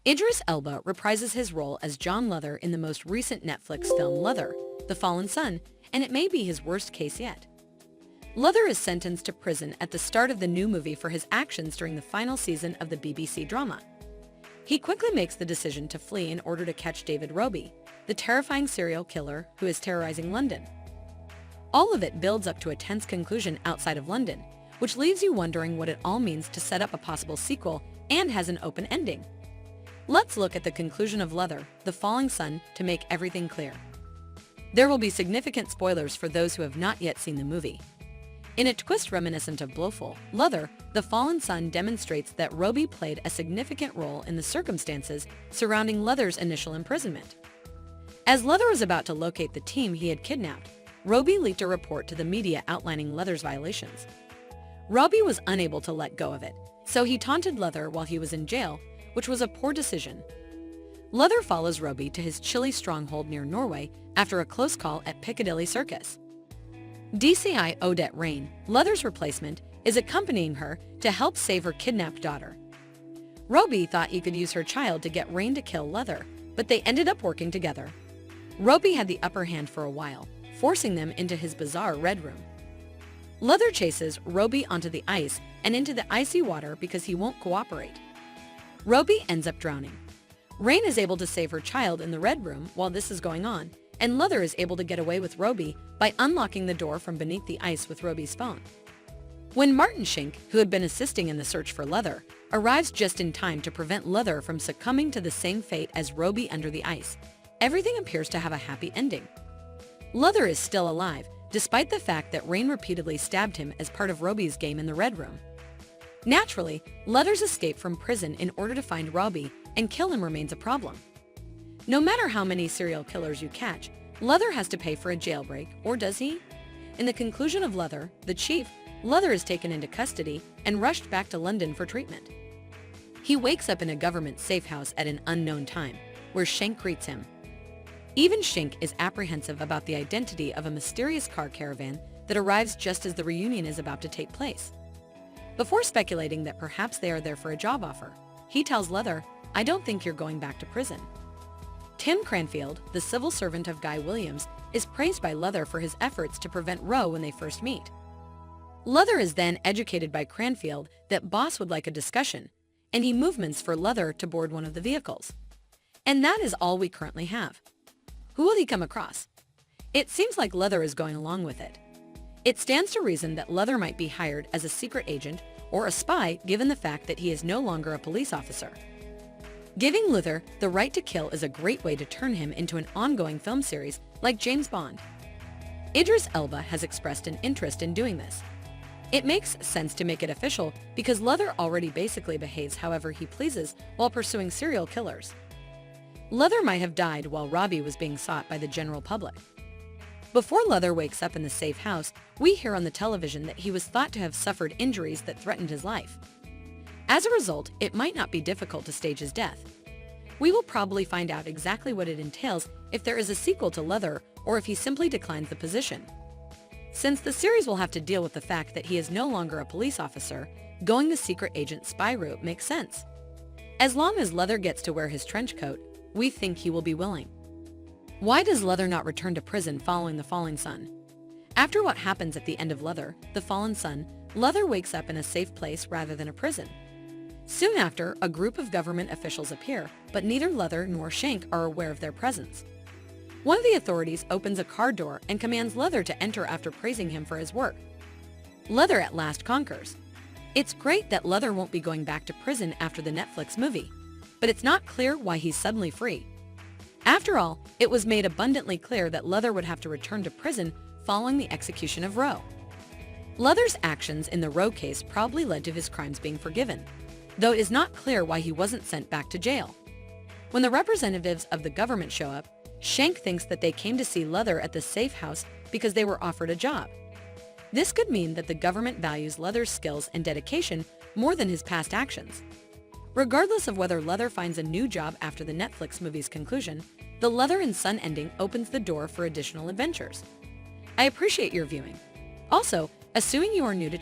Idris Elba reprises his role as John Leather in the most recent Netflix film Leather, The Fallen Son, and it may be his worst case yet. Leather is sentenced to prison at the start of the new movie for his actions during the final season of the BBC drama. He quickly makes the decision to flee in order to catch David Roby, the terrifying serial killer who is terrorizing London. All of it builds up to a tense conclusion outside of London, which leaves you wondering what it all means to set up a possible sequel and has an open ending. Let's look at the conclusion of Leather, The Falling Son, to make everything clear. There will be significant spoilers for those who have not yet seen the movie. In a twist reminiscent of Blowful, Leather, The Fallen Son demonstrates that Roby played a significant role in the circumstances surrounding Leather's initial imprisonment. As Leather was about to locate the team he had kidnapped, Roby leaked a report to the media outlining Leather's violations. Roby was unable to let go of it, so he taunted Leather while he was in jail, which was a poor decision. Leather follows Roby to his chilly stronghold near Norway after a close call at Piccadilly Circus. DCI Odette Rain, Leather's replacement, is accompanying her to help save her kidnapped daughter. Roby thought he could use her child to get Rain to kill Leather, but they ended up working together. Roby had the upper hand for a while, forcing them into his bizarre red room. Leather chases Roby onto the ice and into the icy water because he won't cooperate. Roby ends up drowning. Rain is able to save her child in the red room while this is going on, and Leather is able to get away with Roby by unlocking the door from beneath the ice with Roby's phone. When Martin Shink, who had been assisting in the search for Leather, arrives just in time to prevent Leather from succumbing to the same fate as Roby under the ice, everything appears to have a happy ending. Leather is still alive, despite the fact that Rain repeatedly stabbed him as part of Roby's game in the red room. Naturally, Leather's escape from prison in order to find Roby and kill him remains a problem. No matter how many serial killers you catch, Leather has to pay for a jailbreak, or does he? In the conclusion of Leather, the chief, Leather is taken into custody and rushed back to London for treatment. He wakes up in a government safe house at an unknown time, where Shank greets him. Even Shank is apprehensive about the identity of a mysterious car caravan that arrives just as the reunion is about to take place. Before speculating that perhaps they are there for a job offer, he tells Leather, "I don't think you're going back to prison." Tim Cranfield, the civil servant of Guy Williams, is praised by Leather for his efforts to prevent Roe when they first meet. Leather is then educated by Cranfield that Boss would like a discussion, and he movements for Leather to board one of the vehicles. And that is all we currently have. Who will he come across? It seems like Leather is going along with it. It stands to reason that Leather might be hired as a secret agent or a spy given the fact that he is no longer a police officer. Giving Leather the right to kill is a great way to turn him into an ongoing film series like James Bond. Idris Elba has expressed an interest in doing this. It makes sense to make it official because Leather already basically behaves however he pleases while pursuing serial killers. Leather might have died while Roby was being sought by the general public. Before Leather wakes up in the safe house, we hear on the television that he was thought to have suffered injuries that threatened his life. As a result, it might not be difficult to stage his death. We will probably find out exactly what it entails if there is a sequel to Leather or if he simply declines the position. Since the series will have to deal with the fact that he is no longer a police officer, going the secret agent spy route makes sense. As long as Leather gets to wear his trench coat, we think he will be willing. Why does Leather not return to prison following The Falling Son? After what happens at the end of Leather, The Fallen Son, Leather wakes up in a safe place rather than a prison. Soon after, a group of government officials appear, but neither Leather nor Shank are aware of their presence. One of the authorities opens a car door and commands Leather to enter after praising him for his work. Leather at last conquers. It's great that Leather won't be going back to prison after the Netflix movie, but it's not clear why he's suddenly free. After all, it was made abundantly clear that Leather would have to return to prison following the execution of Roe. Leather's actions in the Roe case probably led to his crimes being forgiven, though it is not clear why he wasn't sent back to jail. When the representatives of the government show up, Shank thinks that they came to see Leather at the safe house because they were offered a job. This could mean that the government values Leather's skills and dedication more than his past actions. Regardless of whether Leather finds a new job after the Netflix movie's conclusion, the Leather and Son ending opens the door for additional adventures. I appreciate your viewing. Also, assuming you are new to